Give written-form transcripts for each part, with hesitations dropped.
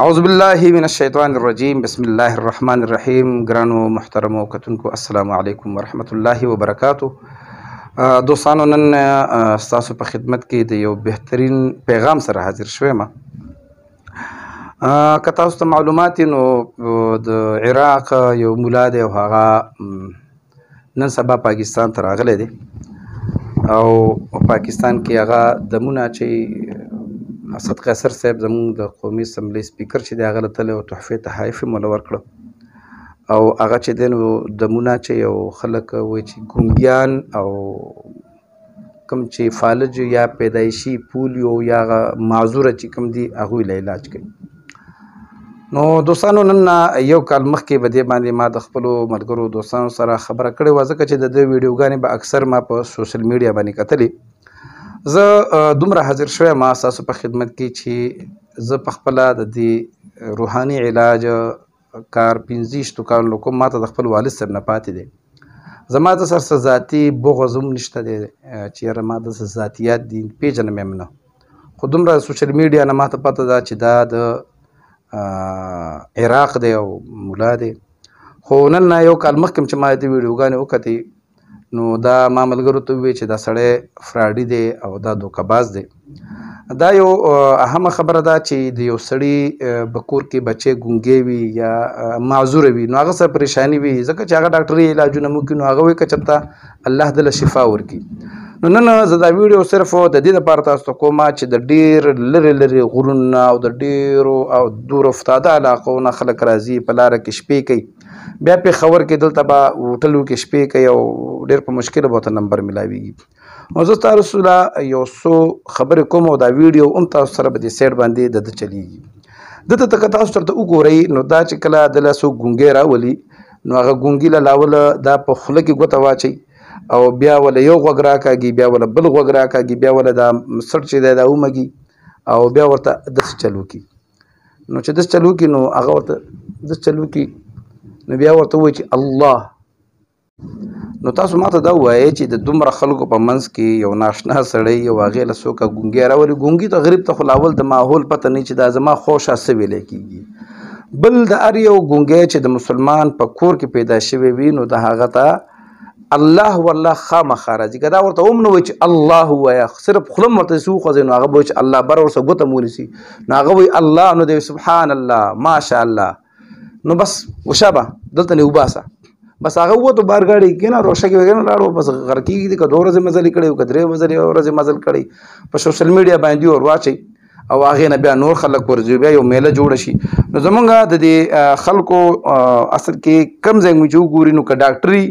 اعوذ بالله من الشیطان الرجیم بسم الله الرحمن الرحیم ګرانو محترمو کتونکو السلام علیکم ورحمت الله وبرکاتو دوستانو نن ستاسو په خدمت کې د یو بهترین پیغام سره حاضر شوم که تاسو ته معلومات نو د عراق یو مولا دی او هغه نن سبا پاکستان ته راغلی دی او پاکستان کې هغه دمونه چې اسد قیصر صاحب زموږ د قومي اسمبلی سپیکر چې دی هغه له تللی او تحفې تحایف یې موله ورکړه او هغه چې دی نو دمونه چې یو خلک وایي چې ګونګیان او کوم چې فالج یا پیدایشي پولیو یا معذوره چې کوم دي هغوی له علاج کوي. نو دوستانو نن یو کال مخکې به دې باندې ما د خپلو ملګرو دوستانو سره خبره کړې وه ځکه چې د دې ویډیوګانې به اکثر ما په سوشل میډیا باندې کتلې. زه دومره حاضر شویم ستاسو په خدمت کې چې زه پخپله د دې روحاني علاج کار 15 کالو کوم ما ته د خپل والد صاحب نه پاتې دی. زما د سر څه ذاتي بغض هم نشته دی چې یاره ما د څه ذاتیات دي پېژنم یم نه، خو دومره سوشل میډیا نه ما ته پته ده چې دا د عراق دی او مولا دی. خو نن یو کال مخکې چې ما دې ویډیوګانې وکتې نو دا ما ملګرو ته وویل چې دا سړی فراډي دی او دا دوکهباز دی. دا یو اهمه خبره ده چې د یو سړي په کور کې بچی ګونګی وي یا معذوره وي نو هغه سره پریشاني وي ځکه چې هغه ډاکټري علاجونه مو کوي نو هغه وایي که چېرته الله دله شفا ورکړي. نو نن زه دا ویډیو صرف د دې لپاره تاسو ته کوم چې د ډېر لرې لرې غرونو او د ډېرو او دور افتاده علاقو نه خلک راځي په لاره کې شپې کوي، بیا پېښور کې دلته به هوټلو کې شپې کوي او ډېر په مشکل به ورته نمبر میلاویږي. نو زه تاسو له یو څو خبرې کوم او دا ویډیو هم تاسو سره به دې سایډ باندې د ده چلیږي. دته ته که تاسو چېرته وګورئ نو دا چې کله دله څوک ګونګی راولي نو هغه ګونګي له لاوله دا په خوله کې ګوته واچوي او بیا وله یو غوږ راکاږي بیا وله بل غوږ راکاږي بیا وله دا سټ چې دی دا ومږي او بیا ورته داسې چلو کړي. نو چې داسې چلو کړي نو هغه ورته داسې چلو کړي نو بیا ورته ووایي چې الله. نو تاسو ماته دا ووایئ چې د دومره خلکو په منځ کې یو ناشنا سړی یو هغې له څوکه ګونګی راولي، ګونګي ته غریب ته خو لاول د ماحول پته نه چې دا زما خوشه څه ویلی کېږي. بل د هر یو ګونګی چې د مسلمان په کور کې پیدا شوی وي نو د هغه ته الله والله خامخا راځي. که دا ورته هم نه وایي چې الله ووایه صرف خوله م ورته داسې وخوځوي نو هغه به وایي چې الله بره ورسره ګوته م ونیسي نو هغه وایي الله نو دی سبحان الله ماشاء الله نو بس وشابه دلته نه وباسه بس هغه ووتو بار ګاډي کې نه روشه کې وګنه لاړو بس غر کېږي که 2 ورځې مزل کړی که 3 ورځې مزل کړی په سوشل میډیا باندې ور واچوي او هغې نه بیا نور خلک ورځي بیا یو میله جوړه شي. نو زمونږ د دې خلکو اصل کې کم ځای موږ چې وګوري نو که ډاکټري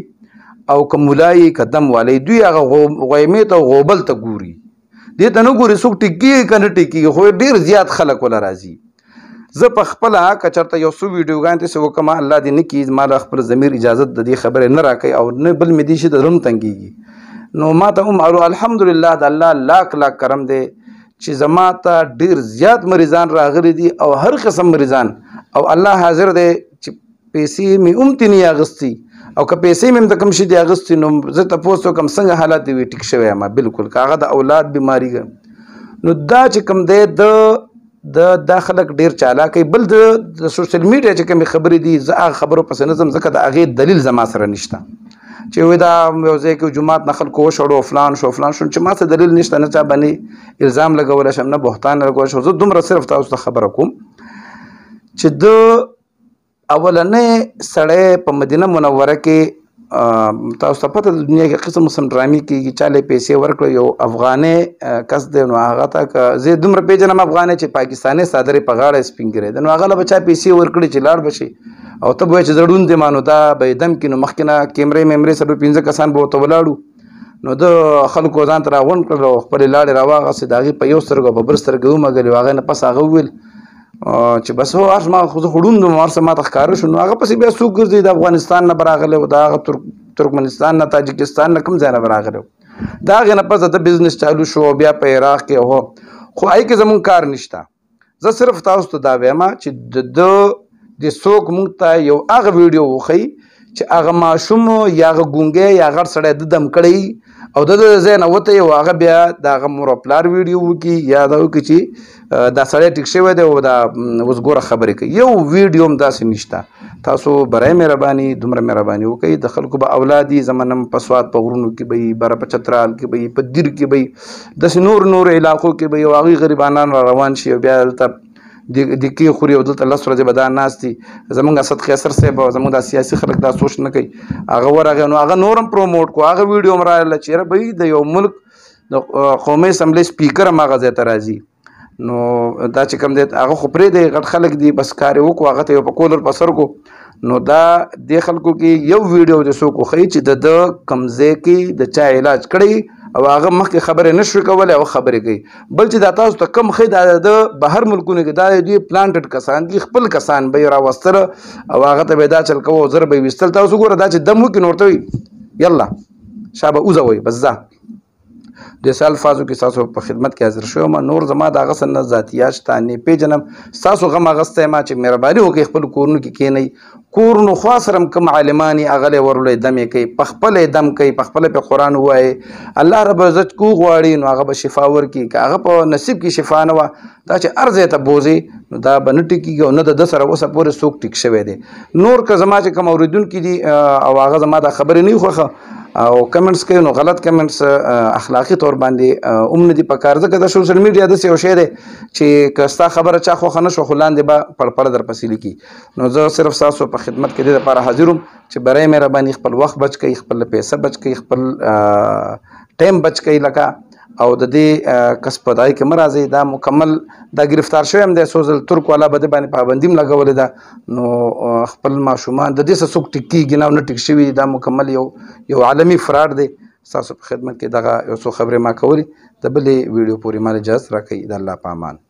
او که ملایي که دم والی دوی هغه غویمې ته غوبل ته ګوري دې ته نه ګوري څوک ټیکېږي که نه ټیکېږي خو ډېر زیات خلک وله راځي. زه په خپله که چېرته یو څو ویډیوګانې داسې وکړم الله دې نه کړي ما له خپل ضمیر اجازت د دې خبرې نه راکوي او نه بل مې دې شي د زړه هم تنګېږي. نو ما ته هم الحمدلله د الله لاک لاک کرم دی چې زما ته ډېر زیات مریضان راغلي دي او هر قسم مریضان او الله حاضر دی چې پیسې مې هم ترې نه اخیستي او که پیسې مې هم د کوم شي دي اخیستي نو زه تپوس وکړم څنګه حالات دي وي ټیک شوی یم بلکل که هغه د اولاد بیماري نو دا چې کوم دی دا خلک ډېر چالاکوي. بل د سوشل میډیا چې کومې خبرې دي زه هغه خبرو پسې نه ځم ځکه د هغې دلیل زما سره نشته چې وایي دا یو ځای کې جومات نه خلکو وشړو فلان شو چې ما څه دلیل نشته نه چا باندې الزام لګولی شم نه بهتان لګولی شم. زه دومره صرف تاسو ته خبره کوم چې د اولنی سړی په مدینه منوره کې تاسو ته پته د دنیا کې قسم قسم ډرامې کېږي چاله پیسې ورکړه یو افغاني کس دی نو هغه ته که زه دومره پېژنم افغاني چې پاکستاني څادرې په غاړه سپین ګیری دی نو هغه له به چا پیسې ورکړي چې لاړ به شي او ته به وایې چې زه ړوند یم نو دا به یې دم کړي نو مخکې نه کیمرې میمرې سره 15 کسان به ورته ولاړو نو د خلکو ځان ته راغونډ کړل او خپلې لاړې راواغستې د هغې په یو سترګو په بل سترګې ومږلې او هغې نه پس هغه وویل چې بس هو هر ما خو زه خو ړوند وم هر څه ما ته ښکاره شو نو هغه پسې بیا څوک ګرځي د افغانستان نه به راغلی و د هغه ترکمنستان نه تاجکستان نه کوم ځای نه به راغلی و د هغې نه پس د بزنس چالو شو بیا په عراق کې هو خو هغې کې زمونږ کار نشته. زه صرف تاسو ته دا وایم چې د څوک مونږ ته یو هغه ویډیو وښیي چې هغه ماشوم یا هغه ګونګی یا غټ سړی د دم کړی او د ځای نه وتی او هغه بیا د هغه مور او پلار ویډیو وکړي یا دا وکړي چې دا سړی ټیک شوی دی او دا اوس ګوره خبرې کوي. یو ویډیو هم داسې نشته. تاسو برای مهرباني دومره مهرباني وکړئ، د خلکو به اولاد دي زمونږ په سوات په غرونو کې به وي، بره په چترال کې به وي، په دیر کې به وي، داسې نور علاقو کې به وي، او هغوی غریبانان را روان شي او بیا دلته د کې خوري او دلته 10 ورځې به دا ناست دي. زمونږ اسد خیسر صاحب او زمونږ دا سیاسي خلک دا سوچ نه کوي. هغه ورغی نو هغه نور هم پروموټ کو، هغه ویډیو هم راغله چې یاره بهی د یو ملک د قومي اسمبلی سپیکر هم هغه ځای ته راځي. نو دا چې کوم دی هغه خو پرېږدی غټ خلک دي، بس کار یې وکړو، هغه ته یو په کولر په سر کړو. نو دا دې خلکو کې یو ویډیو د څوک وښیي چې د کوم ځای کې د چا علاج کړی او هغه مخکې خبرې نه شوې کولی او خبرې کوي. بل چې دا تاسو ته کوم ښیي دا د بهر ملکونو کې دا دوی پلانټډ کسان دي، خپل کسان به یې راوستله او هغه ته به یې دا چل کوه او زر به یې ویستل. تاسو ګوره دا چې دم وکړي نو ورته وایي یله شا به وځوئ بس ځه. داسې الفاظو کې ستاسو په خدمت کې حاضر شوی یم. نور زما د هغه څه نه ذاتیات شته نه پېژنم. ستاسو غم اخیستی یم چې مهرباني وکړئ خپلو کورونو کې کښېنئ. کورونو خوا سره هم کوم عالمان یې هغه ورلوی دم یې کوي، په خپله یې دم کوي، په خپله پې قرآن ووایي. الله رب عزت کو غواړي نو هغه به شفا ورکړي. که هغه په نصیب کې شفا نه وه دا چې هر ځای ته بوځي نو دا به نه ټیکېږي او نه د ده سره اوسه پورې څوک ټیک شوی دی. نور که زما چې کوم اورېدونکي دي او هغه زما دا خبرې نه وي خوښه او کمنټس کوي نو غلط کمنټس اخلاقي طور باندې هم نه دي پکار، ځکه د سوشل میډیا داسې یو شی دی چې که ستا خبره چا خوښه نه شوه خو لاندې به پړپړه درپسې لیکي. نو زه صرف ستاسو په خدمت کې دې دپاره حاضر وم چې برای مهرباني خپل وخت بچ کړئ، خپل پیسه بچ کړئ، خپل ټایم بچ کړئ لکه او د دې کس په ځای کې مه راځئ. دا مکمل دا گرفتار شوی هم دی څو ځل ترک والا به د باندې پابندي هم لګولې ده. نو خپل ماشومان د دې څه څوک ټیک کېږي نه او نه ټیک شوي دا مکمل یو عالمي فراډ دی. ستاسو په خدمت کې دغه یو څو خبرې ما کولې. د بلې ویډیو پورې مال اجازت راکړئ. د الله په امان.